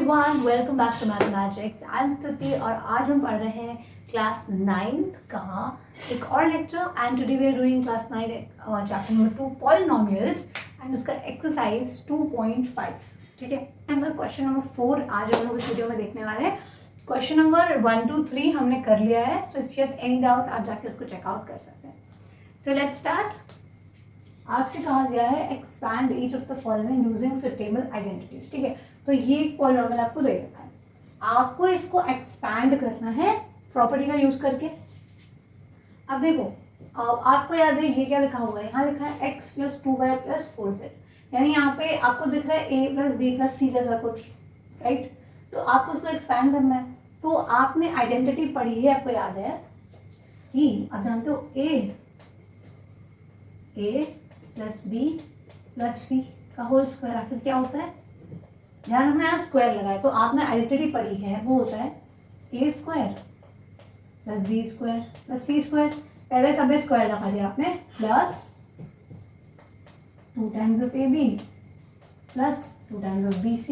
Everyone, welcome back to mathematics. I am Stuti और आज हम पढ़ रहे हैं क्लास 9th का एक और lecture. And today we are doing class 9 chapter number 2 polynomials and उसका एक्सरसाइज 2.5। ठीक है, नंबर क्वेश्चन नंबर 4 आज हम लोग इस वीडियो में देखने वाले हैं। क्वेश्चन नंबर 1 2 3 हमने कर लिया है, so if you have any doubt आप जाके इसको चेकआउट कर सकते हैं। So let's start. आपसे कहा गया है expand each of the following using suitable identities. ठीक है, तो ये एक पॉलिनोमियल आपको दे रखा है, आपको इसको एक्सपैंड करना है प्रॉपर्टी का यूज करके। अब देखो, आपको याद है ये क्या लिखा हुआ है, यहाँ लिखा है x + 2y + 4z, यानी यहाँ पे आपको दिख रहा है a + b + c जैसा कुछ, राइट। तो आपको उसको एक्सपैंड करना है। तो आपने आइडेंटिटी पढ़ी है, आपको याद है कि आप जानते हो a + b + c का होल स्क्वायर आखिर क्या होता है। ध्यान रखना, यहाँ स्क्वायर लगाए तो आपने आइडेंटिटी पढ़ी है, वो होता है a² + b² + c²। पहले सब स्क्वायर लगा दिया आपने, plus 2 times of ab plus 2 times of bc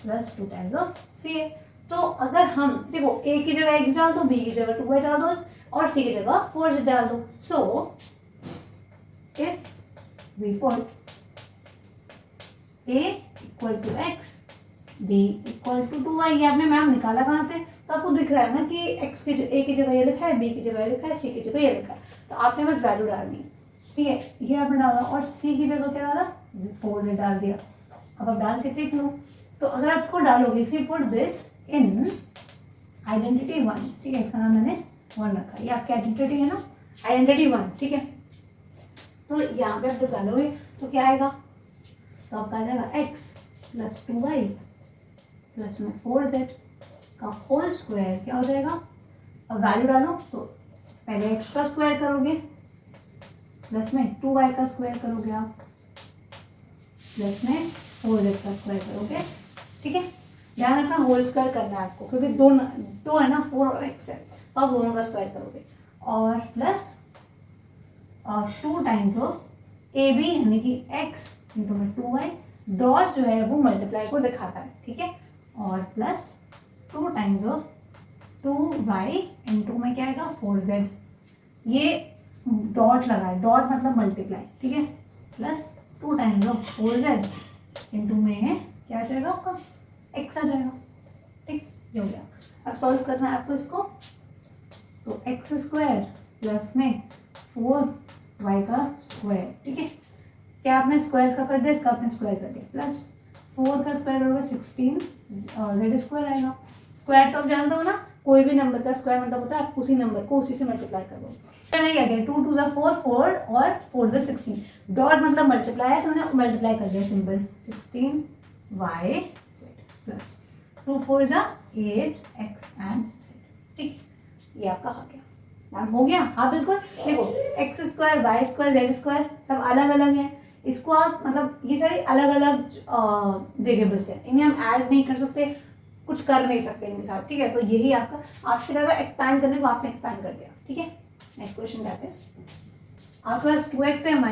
plus 2 times of ca। तो अगर हम देखो a की जगह x डाल दो, b की जगह 2y डाल दो और c की जगह 4z डाल दो। So if we put a = x, b = 2y, ये आपने मैम निकाला कहाँ से, तो आपको दिख रहा है ना कि x की a की जगह ये लिखा है, b की जगह लिखा है, c की जगह ये लिखा है, तो आपने बस वैल्यू डालनी है। ठीक है, ये आपने डाला और c की जगह क्या डाला, 4z डाल दिया। अब आप डाल के चेक लो, तो अगर आप इसको डालोगे, if you put this in identity 1, ठीक है, इसका नाम मैंने 1 रखा है, ये आपकी आइडेंटिटी है ना, आइडेंटिटी 1। ठीक है, तो यहाँ पे आप जब डालोगे तो क्या आएगा, तो आपका आ जाएगा x + 2y प्लस में 4z का होल स्क्वायर क्या हो जाएगा। अब वैल्यू डालो, तो पहले x का स्क्वायर करोगे, प्लस में 2y का स्क्वायर करोगे आप, प्लस में 4z का स्क्वायर करोगे। ठीक है, ध्यान रखना होल स्क्वायर करना है आपको, क्योंकि दो है ना, 4 और x है, तो आप दोनों का स्क्वायर करोगे। और प्लस 2 times ऑफ ab यानी कि x × 2y, डॉट जो है वो मल्टीप्लाई को दिखाता है। ठीक है, और प्लस 2 times ऑफ 2y × में क्या आएगा 4z, ये डॉट लगा है, डॉट मतलब मल्टीप्लाई। ठीक है, प्लस 2 times ऑफ 4z × में क्या आ जाएगा आपका x आ जाएगा। ठीक, ये हो गया। अब सॉल्व करना है आपको इसको, तो x² प्लस में 4y का स्क्वायर। ठीक है, क्या आपने स्क्वायर का कर दिया, इसका आपने स्क्वायर कर दिया, प्लस 4 का स्क्वायर होगा 16 z² आएगा। स्क्वायर तो आप जानते हो ना, कोई भी नंबर का स्क्वायर मतलब होता है आप उसी नंबर को उसी से मल्टीप्लाई कर दो। मैंने क्या किया, 2 × 4 4 और 4 × 16, डॉट मतलब मल्टीप्लाई है, तो मैंने मल्टीप्लाई कर दिया simple, 16y plus 2 4 8x and. ठीक, ये आपका आ गया मैम, हो गया। हाँ बिल्कुल, देखो x² y² z² सब अलग अलग है, इसको आप मतलब ये सारी अलग अलग वेरिएबल्स हैं, इन्हें हम ऐड नहीं कर सकते, कुछ कर नहीं सकते इनके साथ। ठीक है, तो यही आपका, आपसे ज़्यादा एक्सपैंड करने को आपने एक्सपैंड कर दिया। ठीक है, नेक्स्ट क्वेश्चन जाते हैं। आपके पास 2x है -y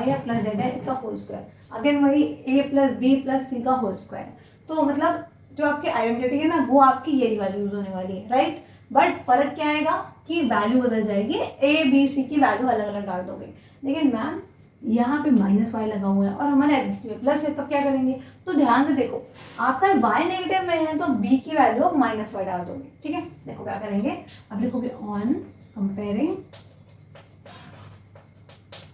है प्लस z है, इसका होल स्क्वायर, अगेन वही a + b + c का होल स्क्वायर। तो मतलब जो आपकी आइडेंटिटी है ना, वो आपकी यही वाली यूज होने वाली है, राइट। बट फर्क क्या आएगा कि वैल्यू बदल जाएगी, a b c की वैल्यू अलग अलग डाल दोगे। लेकिन मैम यहाँ पे -y लगा हुआ है और हमारे आइडेंटिटी में प्लस है, तब क्या करेंगे, तो ध्यान से देखो, आपका y नेगेटिव में है तो b की वैल्यू आप -y डाल दोगे। ठीक है, देखो क्या करेंगे, अब लिखोगे ऑन कंपेयरिंग,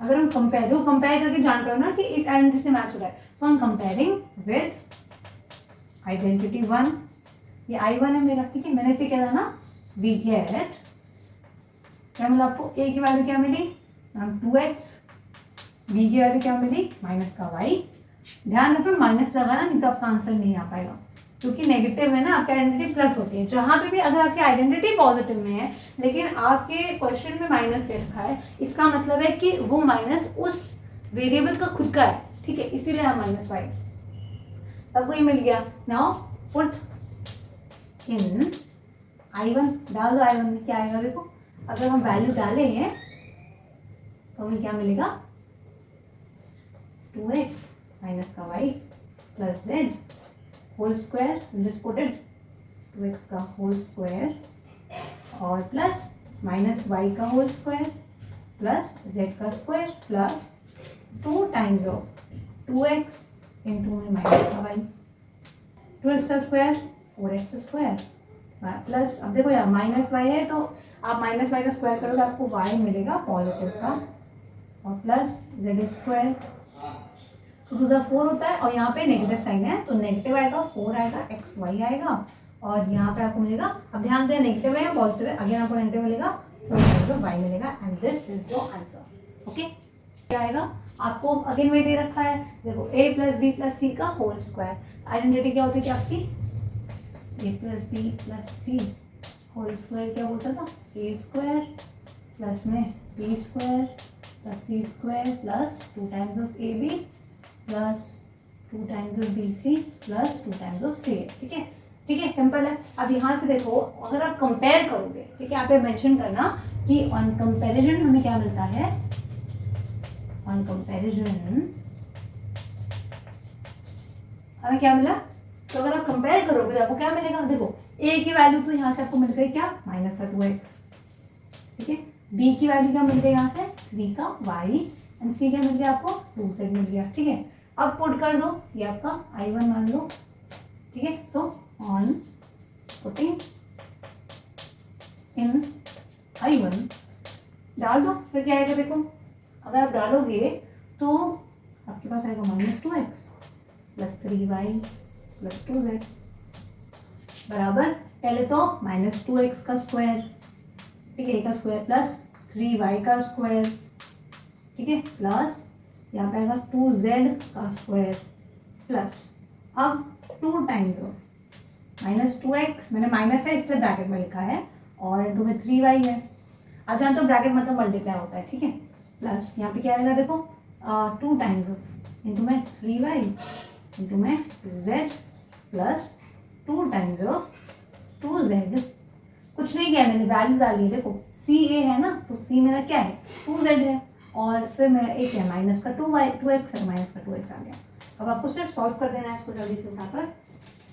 अगर हम कंपेयर करके जान पाओ ना कि इस आइडेंटिटी से मैच हो रहा है, सो हम कंपेयरिंग विद आइडेंटिटी 1, ये I1 है मेरा। ठीक है, मैंने इसे क्या जाना, वी गेट क्या मिला आपको, a की वैल्यू क्या मिली 2x, b की वैल्यू क्या मिली -y। ध्यान रखना माइनस लगाना, नहीं तो आपका आंसर नहीं आ पाएगा, क्योंकि नेगेटिव है ना, आपकी आइडेंटिटी प्लस होती है। जहां पे भी अगर आपकी आइडेंटिटी पॉजिटिव में है लेकिन आपके क्वेश्चन में माइनस दे रखा है, इसका मतलब है कि वो माइनस उस वेरिएबल का खुद का है। ठीक है, इसीलिए हम -y, तब ये मिल गया। नाउ पुट इन I1, डाल दो I1 में, क्या आएगा देखो, अगर हम वैल्यू डालेंगे तो हमें क्या मिलेगा, 2x - y + z whole square, just put it 2x का होल स्क्वायर और प्लस माइनस y का होल स्क्वायर प्लस z का square plus 2 times of 2x into में माइनस का y, 2x का स्क्वायर 4x स्क्वायर प्लस, अब देखो यार माइनस y है तो आप माइनस y का स्क्वायर करोगे आपको y मिलेगा पॉजिटिव का और प्लस z स्क्वायर, तो 2 4 होता है और यहाँ पे नेगेटिव साइन है तो नेगेटिव आएगा, 4 आएगा, एक्स वाई आएगा और यहाँ पे आपको मिलेगा, अब ध्यान दें नेगेटिव है पॉजिटिव है, अगेन आपको नेगेटिव मिलेगा, 4 वाई मिलेगा and this is your answer. Okay, क्या आएगा आपको अगेन वही दे रखा है, देखो a plus B plus C का होल स्क्वायर, आइडेंटिटी क्या होती थी आपकी, a plus B plus C whole square क्या बोलता था, a स्क्वायर प्लस में b square plus c square plus 2 times of A B plus 2 times of B C plus 2 times of C A. ठीक है, ठीक है, सिंपल है। अब यहाँ से देखो अगर आप कंपेयर करोगे, ठीक है, आप ये मेंशन करना कि ऑन कंपैरिजन हमें क्या मिलता है, ऑन कंपैरिजन हमें क्या मिला, तो अगर आप कंपेयर करोगे तो आपको क्या मिलेगा, देखो a की वैल्यू तो यहाँ से आपको मिल गई क्या, माइनस का 2x, ठीक है, b की वैल्यू क्या मिल गई यहाँ से 3 का y एंड c क्या मिल गया आपको 2z मिल गया। ठीक है, अब पुट कर दो, ये आपका I1 मान लो, ठीक है, so on putting in I1 डाल दो, फिर क्या आएगा देखो, अगर आप डालोगे तो आपके पास आएगा -2x plus 3y plus 2z बराबर, पहले तो -2x का स्क्वायर, ठीक है, a का स्क्वायर प्लस 3y का स्क्वायर, ठीक है, प्लस यहाँ पे आएगा 2z का स्क्वायर प्लस अब 2 टाइम्स ऑफ -2x, मैंने माइनस है इसलिए ब्रैकेट में लिखा है और इंटू में 3y है, अच्छा तो ब्रैकेट मतलब मल्टीप्लाई होता है, ठीक है, प्लस यहाँ पे क्या आएगा देखो 2 टाइम्स ऑफ इंटू में 3y इंटू में 2z plus 2 times of 2z, कुछ नहीं किया मैंने, वैल्यू डाली है, देखो सी ए है ना तो सी मेरा क्या है 2z है और फिर मेरा एक है माइनस का 2x है, माइनस का 2x आ गया। अब आपको सिर्फ सॉल्व कर देना है इसको जल्दी से उठाकर,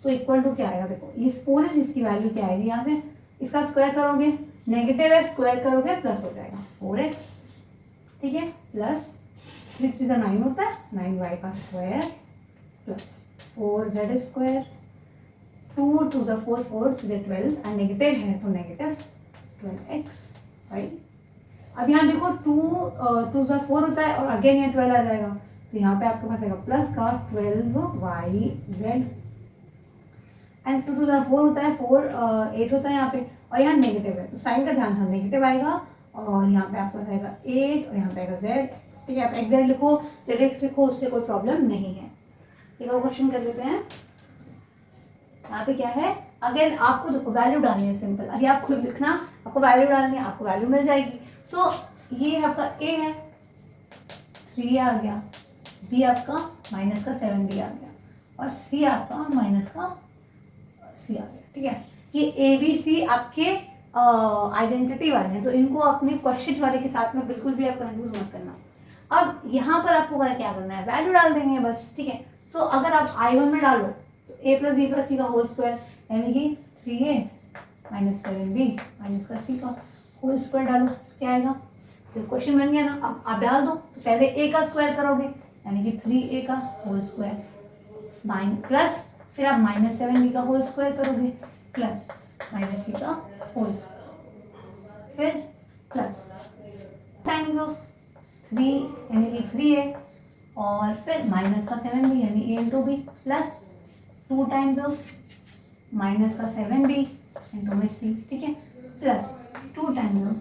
तो इक्वल टू क्या आएगा देखो, ये पूरी चीज़ की वैल्यू क्या आएगी, यहाँ से इसका स्क्वायर करोगे, नेगेटिव है स्क्वायर करोगे प्लस हो जाएगा 4x, ठीक है, प्लस 6 3 9 होता है, 9y का square plus 4z square, 2 2 4 4 6 12 and negative है तो नेगेटिव 12x, राइट। अब यहाँ देखो 2 2 4 होता है और अगेन ये 12 आ जाएगा, तो यहाँ पे आपके पास आएगा प्लस का 12yz एंड 2 2 4 होता है, 4 8 होता है यहाँ पे और यहाँ नेगेटिव है तो साइन का ध्यान रखना, नेगेटिव आएगा और यहाँ पे आपके पास आएगा 8 और यहाँ पे आएगा z, ठीक है, आप एक्स लिखो zx लिखो, उससे कोई प्रॉब्लम नहीं है। एक और क्वेश्चन कर लेते हैं, यहाँ पे क्या है, अगेन आपको देखो वैल्यू डालनी है, सिंपल, अभी आप खुद लिखना, आपको वैल्यू डालनी है, आपको वैल्यू मिल जाएगी। सो ये आपका a है 3 आ गया, b आपका माइनस का 7b आ गया और c आपका माइनस का c आ गया, ठीक है, ये a b c आपके आइडेंटिटी वाले हैं तो इनको अपने क्वेश्चन वाले के साथ में बिल्कुल भी आप कंफ्यूज मत करना। अब यहाँ पर आपको क्या करना है, वैल्यू डाल देंगे बस, ठीक है। सो अगर आप I1 में डालो तो a plus B plus C का होल स्क्वायर यानी कि 3a माइनस 7b माइनस का c का होल स्क्वायर डालो, क्या आएगा, तो क्वेश्चन बन गया ना। अब आप डाल दो, तो पहले a का स्क्वायर करोगे यानी कि 3a का होल स्क्वायर प्लस फिर आप माइनस 7b का होल स्क्वायर करोगे प्लस माइनस c का होल स्क्वायर फिर प्लस टाइम्स ऑफ 3 यानी कि 3a और फिर माइनस का 7b यानी a into b plus 2 times of minus का 7b इंटू में c, ठीक है, प्लस 2 टाइम्स ऑफ,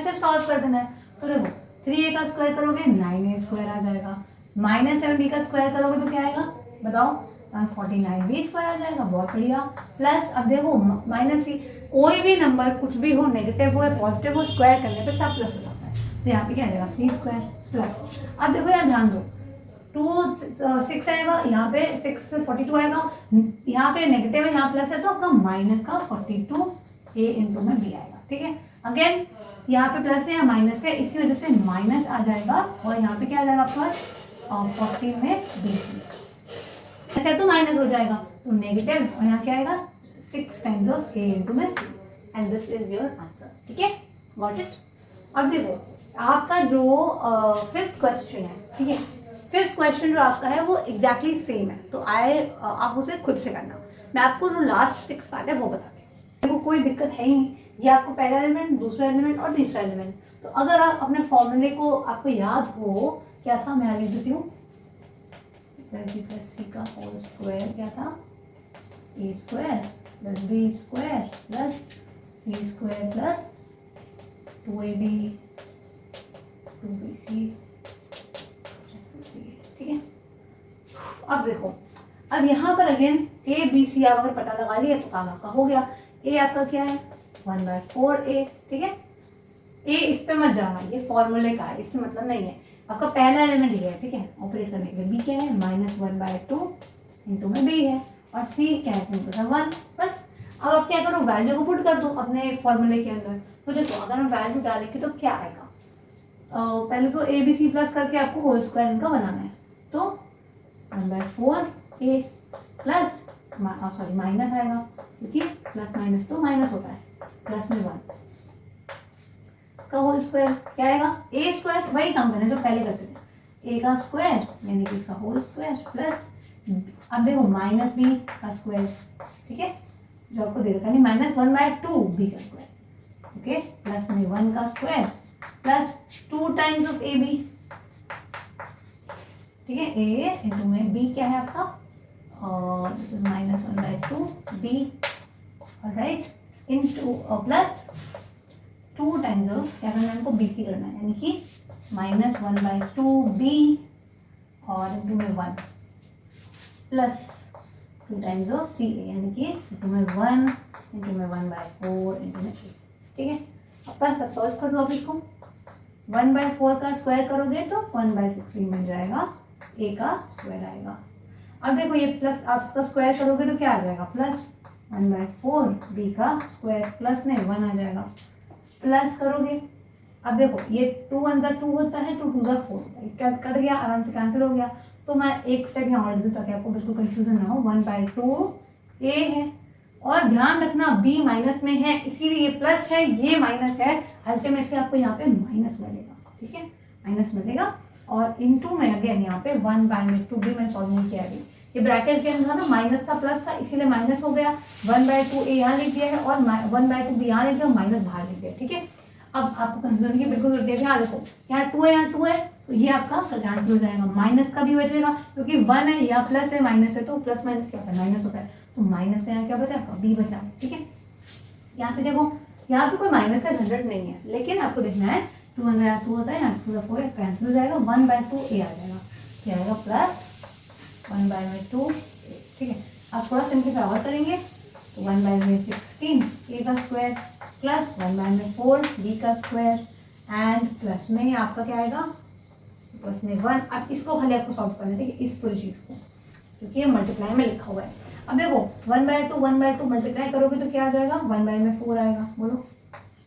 सिर्फ सॉल्व कर देना है। तो देखो 3a का स्क्वायर करोगे 9a स्क्वायर आ जाएगा, माइनस 7b का स्क्वायर करोगे तो क्या आएगा बताओ, 49b स्क्वायर आ जाएगा, बहुत बढ़िया, प्लस अब देखो माइनस c, कोई भी नंबर कुछ भी हो, नेगेटिव हो या पॉजिटिव हो, स्क्वायर करने पे सब प्लस हो जाता है, तो यहाँ पे क्या आ जाएगा c स्क्वायर प्लस, अब देखो यार ध्यान दो 2 6 आएगा, यहाँ पे 6 42 आएगा, यहाँ पे नेगेटिव है यहाँ प्लस है तो आपका माइनस का 42 a इंटू में b आएगा, ठीक है, अगेन यहाँ पे प्लस है या माइनस है इसी वजह से माइनस आ जाएगा और यहाँ पे क्या आ जाएगा आपका और 14 में BC। ऐसे तो माइनस हो जाएगा, तो नेगेटिव, और यहाँ क्या आएगा 6 टाइम्स ऑफ A इंटू में C, and this is your answer. ठीक है, गॉट इट। अब देखो आपका जो 5th क्वेश्चन है, ठीक है, 5th क्वेश्चन जो आपका है वो एग्जैक्टली सेम है, तो आप उसे खुद से करना। मैं आपको जो लास्ट 6 पार्ट है वो बताती हूँ, देखो कोई दिक्कत है ही नहीं, ये आपको पहला एलिमेंट, दूसरा एलिमेंट और तीसरा एलिमेंट। तो अगर आप अपने फॉर्मूले को आपको याद हो, क्या था, मैं लिख देती हूँ, C का होल स्क्वायर क्या था, A square plus B square plus C square plus 2AB 2BC। ठीक है, अब देखो, अब यहाँ पर अगेन ABC आप अगर पता लगा लिया तो काम आपका हो गया। A आपका क्या है 1/4A। ठीक है, A इस पे मत जाना, ये फॉर्मूले का है, इससे मतलब नहीं है, आपका पहला एलिमेंट ये है। ठीक है, ऑपरेट करने के लिए B क्या है -1/2 इंटू में B है, और C क्या है सिंपल सा 1। बस अब आप क्या करो, वैल्यू को पुट कर दो अपने फॉर्मूले के अंदर। तो देखो अगर हम वैल्यू डालेंगे तो क्या आएगा, पहले तो ABC प्लस करके आपको होल स्क्वायर इनका बनाना है, तो 1/4A प्लस सॉरी माइनस आएगा, क्योंकि प्लस माइनस तो माइनस होता है, प्लस में 1, इसका होल स्क्वायर क्या आएगा A स्क्वायर, वही काम करना जो पहले करते थे, A का स्क्वायर यानी कि इसका होल स्क्वायर प्लस, अब देखो -B का स्क्वायर। ठीक है, जो आपको दे रखा है -1/2 B का स्क्वायर, ओके, प्लस में 1 का square plus 2 times of AB। ठीक है, A इंटू में B क्या है आपका, और this is -1/2 B, right, into plus 2 times of, क्या करना है हमको BC करना है, यानी कि -1/2 B और इंटू में 1 प्लस 2 टाइम्स ऑफ CA, यानी कि इंटू में 1 इंटू में 1/4 इंटू में 8। ठीक है, अब सब सॉल्व कर दो। अब इसको 1/4 का स्क्वायर करोगे तो 1/16 बन जाएगा, A का स्क्वायर आएगा। अब देखो ये प्लस आप इसका स्क्वायर करोगे तो क्या आ जाएगा, प्लस 1/4 B का स्क्वायर प्लस में 1 आ जाएगा, प्लस करोगे, अब देखो ये 2 1 × 2 होता है, 2 2 × 4 क्या कट गया, आराम से कैंसिल हो गया। तो मैं एक स्टेप यहाँ और दूँ ताकि आपको बिल्कुल कंफ्यूजन ना हो, 1/2 A है, और ध्यान रखना B माइनस में है, इसीलिए ये प्लस है, ये माइनस है, अल्टीमेटली आपको यहाँ पे माइनस मिलेगा। ठीक है, माइनस मिलेगा, और इनटू में अगेन यहाँ पे 1/2 भी मैंने सॉल्व नहीं किया अभी, ये ब्रैकेट के अंदर ना माइनस का प्लस था, इसीलिए माइनस हो गया, 1/2 A यहाँ लिख दिया है और 1/2 B यहाँ लिख दिया, माइनस बाहर लिख दिया। ठीक है, अब आपको कंफ्यूजन की बिल्कुल जरूरत है, यहाँ देखो यहाँ 2 है, यहाँ 2 है, तो ये आपका कैंसिल हो जाएगा, माइनस का भी बचेगा, क्योंकि 1 है या प्लस है माइनस है, तो प्लस माइनस क्या होता है, माइनस होता है, तो माइनस का यहाँ क्या बचा, B बचा। ठीक है, यहाँ पे देखो, यहाँ पे कोई माइनस का झंझट नहीं है, लेकिन आपको देखना है 2 यहाँ 2 होता है, यहाँ 2 4 कैंसिल हो जाएगा, 1/2 A आ जाएगा, क्या आएगा प्लस 1/2। ठीक है, आप थोड़ा सिंपलीफाई और करेंगे तो 1/16 A का स्क्वायर प्लस 1/4 B का स्क्वायर एंड प्लस में आपका क्या आएगा, प्लस में 1। अब इसको खाली आपको सॉल्व करना है, ठीक है, इस पूरी चीज़ को, क्योंकि ये मल्टीप्लाई में लिखा हुआ है। अब देखो 1/2 मल्टीप्लाई करोगे तो क्या आ जाएगा, 1/4 आएगा, बोलो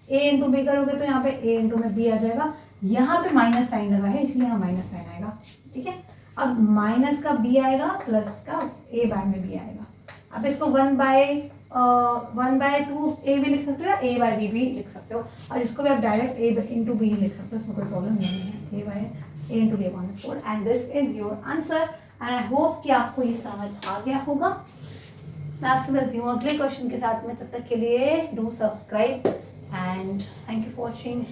A इंटू B करोगे तो यहाँ पे A इंटू में B आ जाएगा, यहाँ पे माइनस साइन लगा है इसलिए यहाँ माइनस साइन आएगा। ठीक है, अब माइनस का B आएगा, प्लस का A बाय में B आएगा। अब इसको 1/2 A भी लिख सकते हो या A/B भी लिख सकते हो, और इसको भी आप डायरेक्ट A इंटू B लिख सकते हो, इसमें कोई प्रॉब्लम नहीं है, A into B 1/4 and this is your answer. And I hope कि आपको ये समझ आ गया होगा। मैं आपसे मिलती हूँ अगले क्वेश्चन के साथ में, तब तक के लिए do subscribe and thank you for watching.